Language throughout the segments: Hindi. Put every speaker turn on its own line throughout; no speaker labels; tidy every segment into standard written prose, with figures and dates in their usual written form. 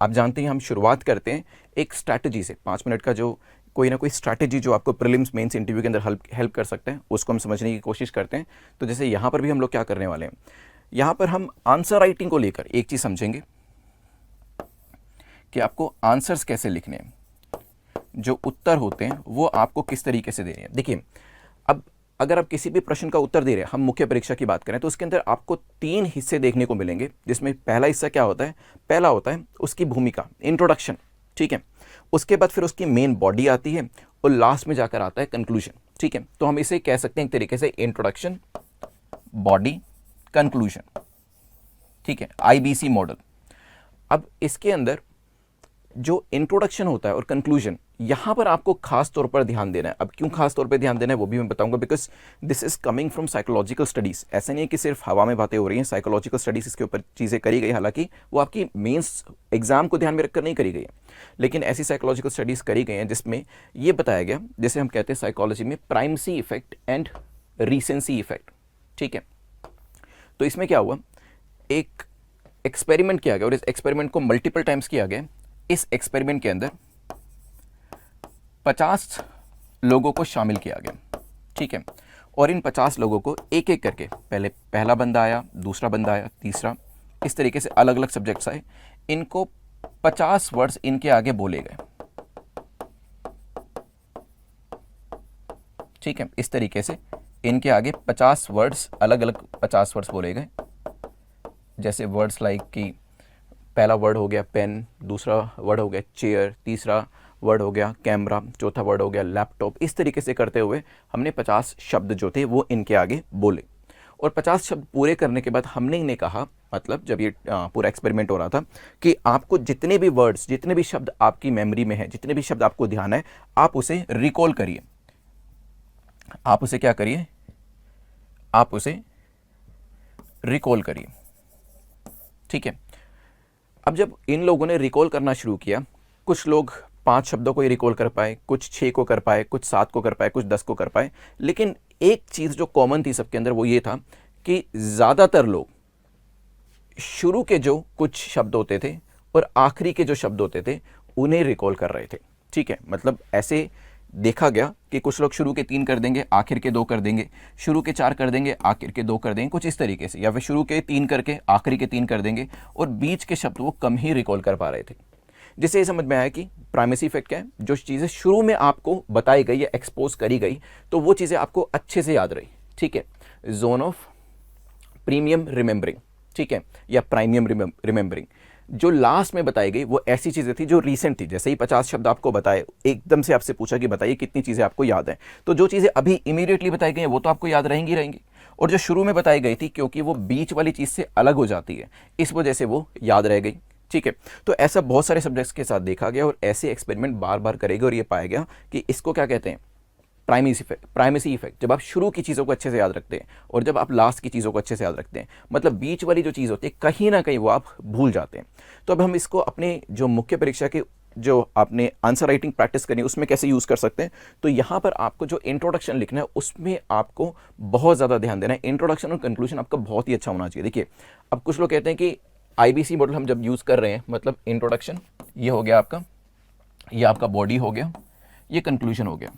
आप जानते हैं हम शुरुआत करते हैं एक स्ट्रैटेजी से। 5 मिनट का जो कोई ना कोई स्ट्रैटेजी जो आपको प्रीलिम्स मेंस इंटरव्यू के अंदर हेल्प कर सकते हैं, उसको हम समझने की कोशिश करते हैं। तो जैसे यहाँ पर भी हम लोग क्या करने वाले हैं, यहाँ पर हम आंसर राइटिंग को लेकर एक चीज़ समझेंगे कि आपको आंसर्स कैसे लिखने हैं, जो उत्तर होते हैं वो आपको किस तरीके से देने हैं। देखिए, अब अगर आप किसी भी प्रश्न का उत्तर दे रहे हैं, हम मुख्य परीक्षा की बात करें तो उसके अंदर आपको 3 हिस्से देखने को मिलेंगे, जिसमें पहला हिस्सा क्या होता है, पहला होता है उसकी भूमिका, इंट्रोडक्शन, ठीक है। उसके बाद फिर उसकी मेन बॉडी आती है और लास्ट में जाकर आता है कंक्लूजन, ठीक है। तो हम इसे कह सकते हैं एक तरीके से इंट्रोडक्शन, बॉडी, कंक्लूजन, ठीक है, IBC मॉडल। अब इसके अंदर जो इंट्रोडक्शन होता है और कंक्लूजन, यहां पर आपको खास तौर पर ध्यान देना है। अब क्यों खास तौर पर ध्यान देना है वो भी मैं बताऊंगा, because this is coming from psychological studies. ऐसा नहीं है कि सिर्फ हवा में बातें हो रही हैं, साइकोलॉजिकल स्टडीज इसके ऊपर चीज़ें करी गई, हालांकि वो आपकी मेंस एग्जाम को ध्यान में रखकर नहीं करी गई है, लेकिन ऐसी साइकोलॉजिकल स्टडीज करी गई हैं जिसमें ये बताया गया, जैसे हम कहते हैं साइकोलॉजी में primacy effect and recency effect, ठीक है। तो इसमें क्या हुआ, एक एक्सपेरिमेंट किया गया और इस एक्सपेरिमेंट को मल्टीपल टाइम्स किया गया। इस एक्सपेरिमेंट के अंदर 50 लोगों को शामिल किया गया, ठीक है। और इन 50 लोगों को एक एक करके, पहले पहला बंदा आया, दूसरा बंदा आया, तीसरा, इस तरीके से अलग अलग सब्जेक्ट्स आए। इनको 50 वर्ड्स इनके आगे बोले गए, ठीक है। इस तरीके से इनके आगे 50 वर्ड्स, अलग अलग 50 वर्ड्स बोले गए। जैसे वर्ड्स लाइक कि पहला वर्ड हो गया पेन, दूसरा वर्ड हो गया चेयर, तीसरा वर्ड हो गया कैमरा, चौथा वर्ड हो गया लैपटॉप। इस तरीके से करते हुए हमने 50 शब्द जो थे वो इनके आगे बोले। और 50 शब्द पूरे करने के बाद हमने इन्हें कहा, मतलब जब ये पूरा एक्सपेरिमेंट हो रहा था, कि आपको जितने भी वर्ड्स, जितने भी शब्द आपकी मेमोरी में है, जितने भी शब्द आपको ध्यान है, आप उसे रिकॉल करिए। आप उसे क्या करिए, आप उसे रिकॉल करिए, ठीक है। अब जब इन लोगों ने रिकॉल करना शुरू किया, कुछ लोग 5 शब्दों को ही रिकॉल कर पाए, कुछ 6 को कर पाए, कुछ 7 को कर पाए, कुछ 10 को कर पाए, लेकिन एक चीज़ जो कॉमन थी सबके अंदर वो ये था कि ज़्यादातर लोग शुरू के जो कुछ शब्द होते थे और आखिरी के जो शब्द होते थे उन्हें रिकॉल कर रहे थे, ठीक है। मतलब ऐसे देखा गया कि कुछ लोग शुरू के 3 कर देंगे, आखिर के 2 कर देंगे, शुरू के 4 कर देंगे, आखिर के 2 कर देंगे, कुछ इस तरीके से, या फिर शुरू के 3 करके आखिरी के 3 कर देंगे, और बीच के शब्द वो कम ही रिकॉल कर पा रहे थे। जिससे ये समझ में आया कि प्राइमेसी इफेक्ट क्या है, जो चीज़ें शुरू में आपको बताई गई या एक्सपोज करी गई तो वो चीज़ें आपको अच्छे से याद रही, ठीक है। जोन ऑफ प्रीमियम रिमेंबरिंग, ठीक है, या प्राइमियम रिमेंबरिंग। जो लास्ट में बताई गई वो ऐसी चीज़ें थी जो रीसेंट थी। जैसे ही 50 शब्द आपको बताए, एकदम से आपसे पूछा कि बताइए कितनी चीज़ें आपको याद हैं, तो जो चीज़ें अभी इमीडिएटली बताई गई हैं वो तो आपको याद रहेंगी, और जो शुरू में बताई गई थी, क्योंकि वो बीच वाली चीज़ से अलग हो जाती है, इस वजह से वो याद रह गई, ठीक है। तो ऐसा बहुत सारे सब्जेक्ट्स के साथ देखा गया और ऐसे एक्सपेरिमेंट बार बार करेगा और ये पाया गया कि इसको क्या कहते हैं, प्राइमेसी इफेक्ट। जब आप शुरू की चीज़ों को अच्छे से याद रखते हैं और जब आप लास्ट की चीज़ों को अच्छे से याद रखते हैं, मतलब बीच वाली जो चीज़ होती है कहीं ना कहीं वो आप भूल जाते हैं। तो अब हम इसको अपने जो मुख्य परीक्षा के जो आपने आंसर राइटिंग प्रैक्टिस करनी है उसमें कैसे यूज़ कर सकते हैं। तो यहाँ पर आपको जो इंट्रोडक्शन लिखना है उसमें आपको बहुत ज़्यादा ध्यान देना है। इंट्रोडक्शन और कंक्लूजन आपका बहुत ही अच्छा होना चाहिए। देखिए, अब कुछ लोग कहते हैं कि IBC मॉडल हम जब यूज़ कर रहे हैं, मतलब इंट्रोडक्शन ये हो गया आपका, ये आपका बॉडी हो गया, ये कंक्लूजन हो गया,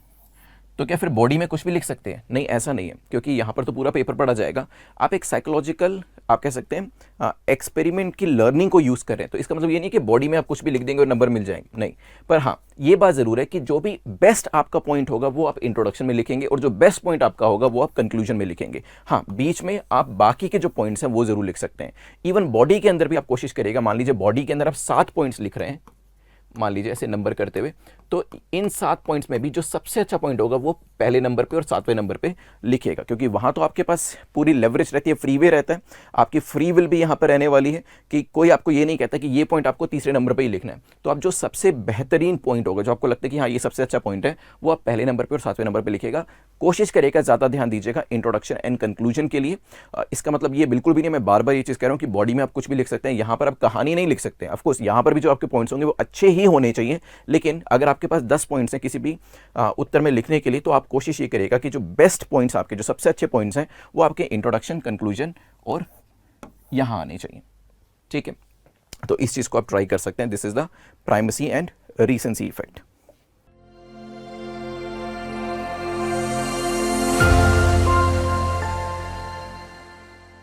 तो क्या फिर बॉडी में कुछ भी लिख सकते हैं? नहीं, ऐसा नहीं है, क्योंकि यहाँ पर तो पूरा पेपर पढ़ा जाएगा। आप एक साइकोलॉजिकल, आप कह सकते हैं एक्सपेरिमेंट की लर्निंग को यूज़ करें, तो इसका मतलब ये नहीं कि बॉडी में आप कुछ भी लिख देंगे और नंबर मिल जाएंगे, नहीं। पर हाँ, ये बात ज़रूर है कि जो भी बेस्ट आपका पॉइंट होगा वो आप इंट्रोडक्शन में लिखेंगे और जो बेस्ट पॉइंट आपका होगा वो आप कंक्लूजन में लिखेंगे। हाँ, बीच में आप बाकी के जो पॉइंट्स हैं वो ज़रूर लिख सकते हैं। इवन बॉडी के अंदर भी आप कोशिश करिएगा, मान लीजिए बॉडी के अंदर आप 7 पॉइंट्स लिख रहे हैं, मान लीजिए ऐसे नंबर करते हुए, तो इन 7 पॉइंट्स में भी जो सबसे अच्छा पॉइंट होगा वो पहले नंबर पे और 7वें नंबर पे लिखिएगा, क्योंकि वहाँ तो आपके पास पूरी लेवरेज रहती है, फ्री वे रहता है, आपकी फ्री विल भी यहाँ पर रहने वाली है कि कोई आपको ये नहीं कहता कि ये पॉइंट आपको तीसरे नंबर पर ही लिखना है। तो आप जो सबसे बेहतरीन पॉइंट होगा, जो आपको लगता है कि हाँ ये सबसे अच्छा पॉइंट है, वो आप पहले नंबर पर और 7वें नंबर पर लिखिएगा। कोशिश करिएगा ज़्यादा ध्यान दीजिएगा इंट्रोडक्शन एंड कंक्लूजन के लिए। इसका मतलब ये बिल्कुल भी नहीं, मैं बार बार ये चीज़ कह रहा हूँ कि बॉडी में आप कुछ भी लिख सकते हैं, यहाँ पर आप कहानी नहीं लिख सकते हैं। ऑफकोर्स यहाँ पर भी जो आपके पॉइंट्स होंगे वो अच्छे ही होने चाहिए, लेकिन अगर आपके पास 10 पॉइंट्स हैं किसी भी उत्तर में लिखने के लिए, तो आप कोशिश ये करिएगा कि जो बेस्ट पॉइंट्स आपके, जो सबसे अच्छे पॉइंट्स हैं, वो आपके इंट्रोडक्शन, कंक्लूजन और यहाँ आने चाहिए, ठीक है। तो इस चीज़ को आप ट्राई कर सकते हैं. This is the primacy and recency effect.